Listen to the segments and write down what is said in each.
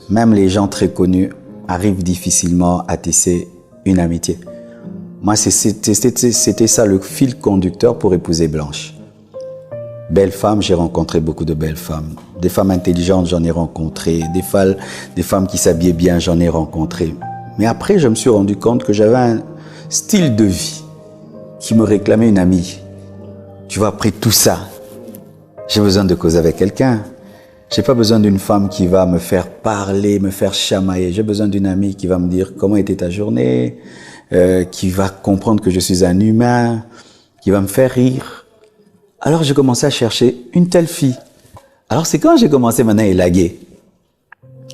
même les gens très connus arrivent difficilement à tisser une amitié. Moi, c'était ça le fil conducteur pour épouser Blanche. Belles femmes, j'ai rencontré beaucoup de belles femmes. Des femmes intelligentes, j'en ai rencontré. Des femmes qui s'habillaient bien, j'en ai rencontré. Mais après, je me suis rendu compte que j'avais un style de vie qui me réclamait une amie. Tu vois, après tout ça, j'ai besoin de causer avec quelqu'un. J'ai pas besoin d'une femme qui va me faire parler, me faire chamailler. J'ai besoin d'une amie qui va me dire comment était ta journée, qui va comprendre que je suis un humain, qui va me faire rire. Alors j'ai commencé à chercher une telle fille. Alors c'est quand j'ai commencé maintenant à élaguer.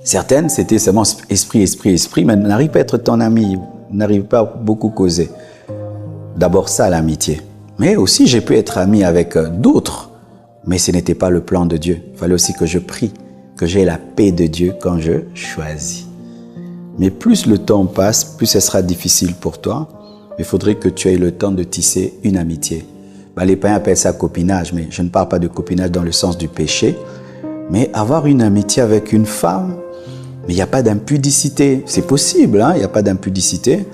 Certaines, c'était seulement esprit, mais n'arrive pas à être ton ami, n'arrive pas à beaucoup causer. D'abord ça, l'amitié. Mais aussi j'ai pu être ami avec d'autres. Mais ce n'était pas le plan de Dieu. Il fallait aussi que je prie, que j'ai la paix de Dieu quand je choisis. Mais plus le temps passe, plus ce sera difficile pour toi. Il faudrait que tu aies le temps de tisser une amitié. Les païens appellent ça copinage, mais je ne parle pas de copinage dans le sens du péché. Mais avoir une amitié avec une femme, mais il n'y a pas d'impudicité. C'est possible, hein? Il n'y a pas d'impudicité.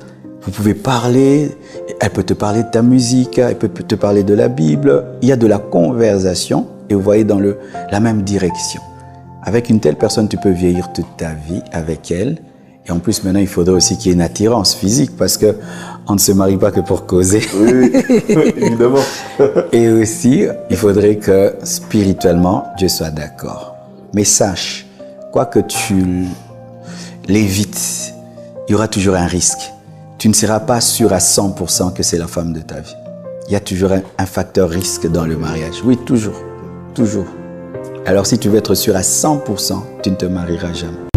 Vous pouvez parler, elle peut te parler de ta musique, elle peut te parler de la Bible. Il y a de la conversation et vous voyez dans la même direction. Avec une telle personne, tu peux vieillir toute ta vie avec elle. Et en plus, maintenant, il faudrait aussi qu'il y ait une attirance physique parce qu'on ne se marie pas que pour causer. Oui, évidemment. Et aussi, il faudrait que spirituellement, Dieu soit d'accord. Mais sache, quoi que tu l'évites, il y aura toujours un risque. Tu ne seras pas sûr à 100% que c'est la femme de ta vie. Il y a toujours un facteur risque dans le mariage. Oui, toujours. Toujours. Alors si tu veux être sûr à 100%, tu ne te marieras jamais.